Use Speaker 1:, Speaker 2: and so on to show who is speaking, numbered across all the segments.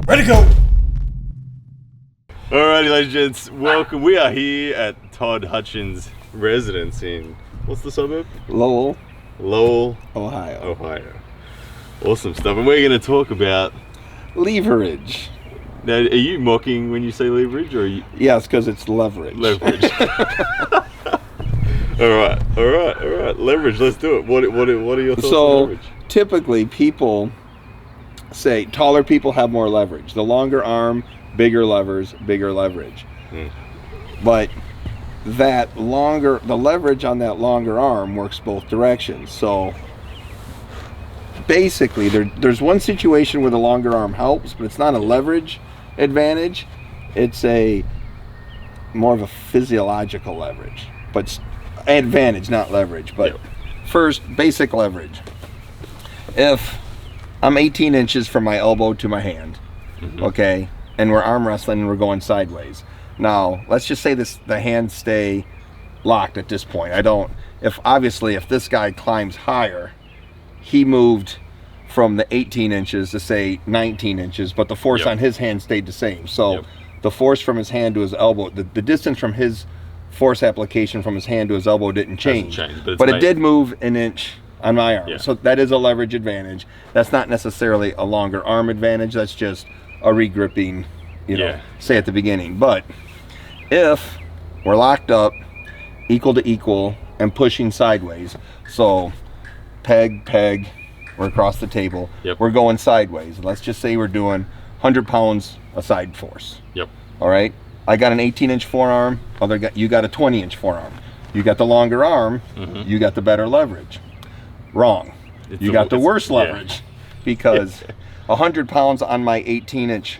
Speaker 1: Ready to go!
Speaker 2: Alrighty, ladies and gents, welcome. We are here at Todd Hutchins' residence in, what's the suburb?
Speaker 1: Lowell,
Speaker 2: Ohio. Awesome stuff. And we're going to talk about...
Speaker 1: leverage.
Speaker 2: Now, are you mocking when you say leverage, or are you...
Speaker 1: Yes, because it's leverage.
Speaker 2: Leverage. All right. Leverage, let's do it. What are your thoughts on leverage?
Speaker 1: Typically, people say taller people have more leverage. The longer arm, bigger levers, bigger leverage. But the leverage on that longer arm works both directions. So basically, there's one situation where the longer arm helps, but it's not a leverage advantage. It's a more of a physiological leverage, but advantage, not leverage. But first, basic leverage. If I'm 18 inches from my elbow to my hand, okay, and we're arm wrestling and we're going sideways. Now, let's just say the hands stay locked at this point. If this guy climbs higher, he moved from the 18 inches to say 19 inches, but the force on his hand stayed the same. So the force from his hand to his elbow, the distance from his force application from his hand to his elbow didn't change. But it did move an inch on my arm. So that is a leverage advantage. That's not necessarily a longer arm advantage. That's just a regripping, say at the beginning. But if we're locked up, equal to equal, and pushing sideways, so peg, we're across the table, we're going sideways. Let's just say we're doing 100 pounds a side force. All right? I got an 18-inch forearm, you got a 20-inch forearm. You got the longer arm, you got the better leverage. Wrong. You got the worst leverage because 100 pounds on my 18-inch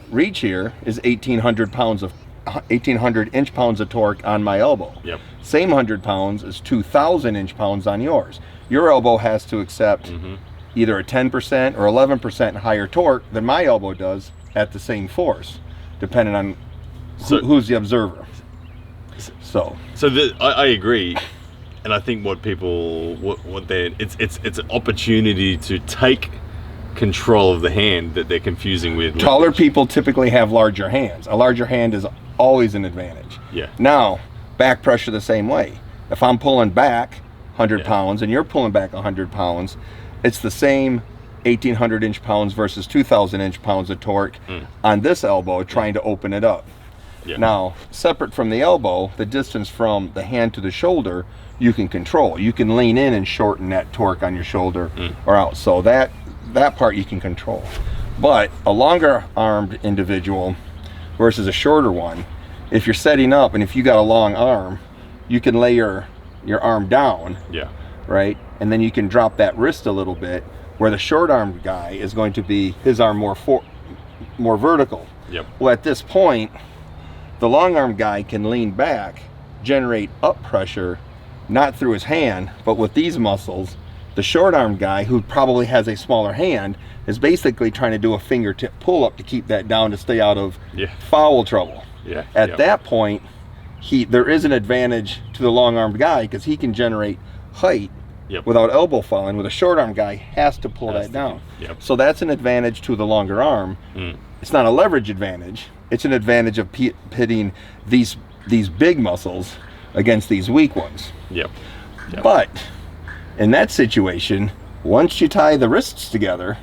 Speaker 1: reach here is 1,800 inch-pounds of torque on my elbow. Same 100 pounds is 2,000 inch-pounds on yours. Your elbow has to accept either a 10% or 11% higher torque than my elbow does at the same force, depending on who's the observer.
Speaker 2: I agree. And I think it's an opportunity to take control of the hand that they're confusing with leverage.
Speaker 1: Taller people typically have larger hands. A larger hand is always an advantage. Now, back pressure the same way. If I'm pulling back 100 pounds and you're pulling back 100 pounds, it's the same 1,800 inch-pounds versus 2,000 inch-pounds of torque on this elbow trying to open it up. Now, separate from the elbow, the distance from the hand to the shoulder, you can control. You can lean in and shorten that torque on your shoulder or out. So that part you can control. But a longer armed individual versus a shorter one, if you're setting up and if you got a long arm, you can lay your arm down, right? And then you can drop that wrist a little bit, where the short armed guy is going to be his arm more vertical. Well, at this point, the long arm guy can lean back, generate up pressure, not through his hand, but with these muscles. The short arm guy, who probably has a smaller hand, is basically trying to do a fingertip pull up to keep that down to stay out of foul trouble. At that point, there is an advantage to the long armed guy because he can generate height without elbow falling, where the short arm guy has to pull that down. So that's an advantage to the longer arm. It's not a leverage advantage. It's an advantage of pitting these big muscles against these weak ones. But in that situation, once you tie the wrists together,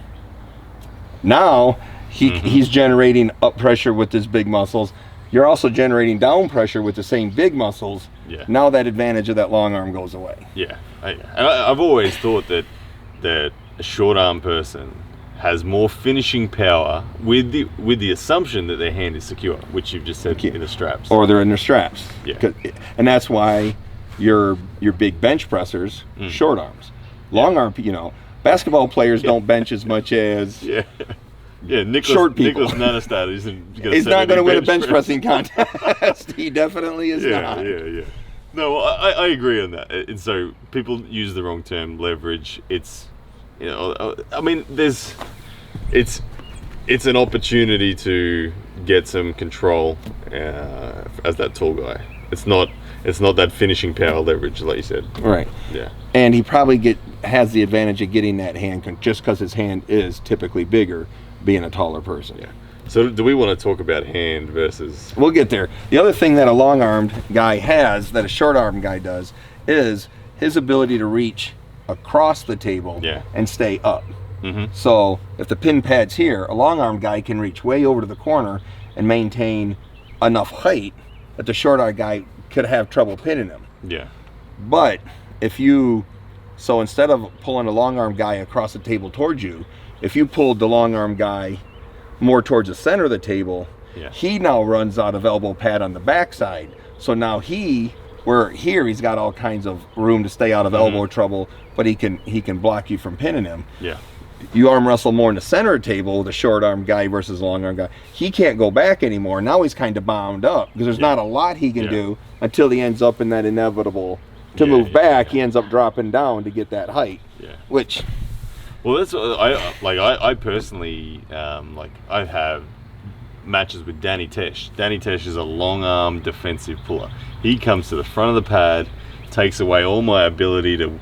Speaker 1: now he's generating up pressure with his big muscles. You're also generating down pressure with the same big muscles. Now that advantage of that long arm goes away.
Speaker 2: I've always thought that a short arm person has more finishing power with the assumption that their hand is secure, which you've just said in the straps.
Speaker 1: Or they're in their straps. And that's why your big bench pressers, short arms. Long arm, basketball players don't bench as much as short people.
Speaker 2: Nicholas Nanastad
Speaker 1: he's not going to win a bench pressing contest. He definitely is not.
Speaker 2: No, I agree on that. And so people use the wrong term, leverage. It's it's an opportunity to get some control as that tall guy. It's not that finishing power leverage, like you said.
Speaker 1: Right.
Speaker 2: Yeah.
Speaker 1: And he probably has the advantage of getting that hand just because his hand is typically bigger, being a taller person.
Speaker 2: Yeah. So do we want to talk about hand versus?
Speaker 1: We'll get there. The other thing that a long-armed guy has that a short-armed guy does is his ability to reach across the table and stay up. So if the pin pad's here, a long-armed guy can reach way over to the corner and maintain enough height that the short-armed guy could have trouble pinning him.
Speaker 2: Yeah.
Speaker 1: But if you, so instead of pulling a long-armed guy across the table towards you, if you pulled the long-armed guy more towards the center of the table, he now runs out of elbow pad on the backside. So now where here he's got all kinds of room to stay out of elbow trouble, but he can block you from pinning him.
Speaker 2: Yeah.
Speaker 1: You arm wrestle more in the center of the table, the short arm guy versus the long arm guy. He can't go back anymore. Now he's kind of bound up because there's not a lot he can do until he ends up in that inevitable to move back. He ends up dropping down to get that height. Yeah. Which,
Speaker 2: well, that's I personally I have matches with Danny Tesh. Danny Tesh is a long arm defensive puller. He comes to the front of the pad, takes away all my ability to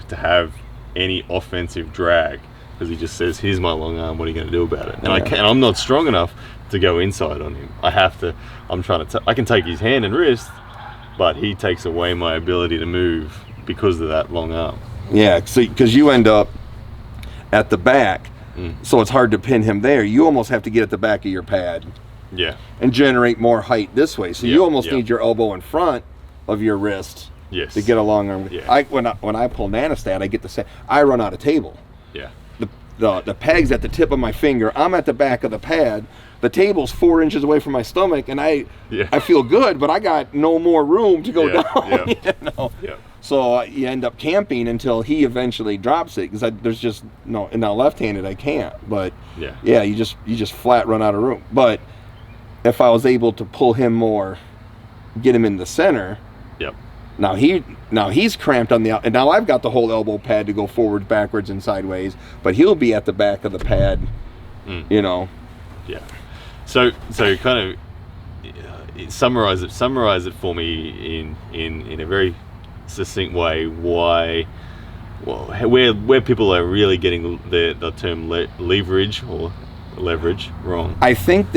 Speaker 2: have any offensive drag because he just says, "Here's my long arm. What are you going to do about it?" And I'm not strong enough to go inside on him. I can take his hand and wrist, but he takes away my ability to move because of that long arm.
Speaker 1: Yeah, so because you end up at the back, so it's hard to pin him there. You almost have to get at the back of your pad, and generate more height this way. So you almost need your elbow in front of your wrist.
Speaker 2: Yes.
Speaker 1: To get a long arm. Yeah. When I pull nanostat, I get the same. I run out of table.
Speaker 2: Yeah.
Speaker 1: The peg's at the tip of my finger. I'm at the back of the pad. The table's 4 inches away from my stomach, and I feel good, but I got no more room to go down. You know? Yeah. So you end up camping until he eventually drops it because there's just no. And now left-handed, I can't. But you just flat run out of room. But if I was able to pull him more, get him in the center.
Speaker 2: Yep.
Speaker 1: Now he's cramped on the and now I've got the whole elbow pad to go forward, backwards, and sideways, but he'll be at the back of the pad, you know.
Speaker 2: Yeah. So kind of summarize it for me in a very succinct way. Where people are really getting the term leverage or leverage wrong.
Speaker 1: I think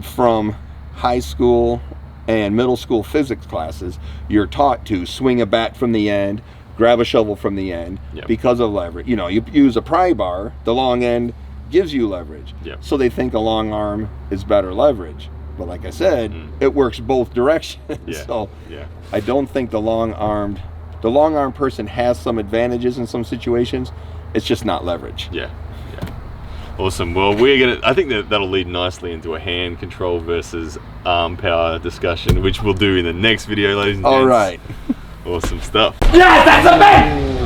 Speaker 1: from high school and middle school physics classes, you're taught to swing a bat from the end, grab a shovel from the end because of leverage. You know, you use a pry bar, the long end gives you leverage. So they think a long arm is better leverage. But like I said, it works both directions. So I don't think the long arm person has some advantages in some situations. It's just not leverage.
Speaker 2: Yeah. Awesome. Well, I think that'll lead nicely into a hand control versus arm power discussion, which we'll do in the next video, ladies and gents.
Speaker 1: All right.
Speaker 2: Awesome stuff.
Speaker 3: Yes, that's a man!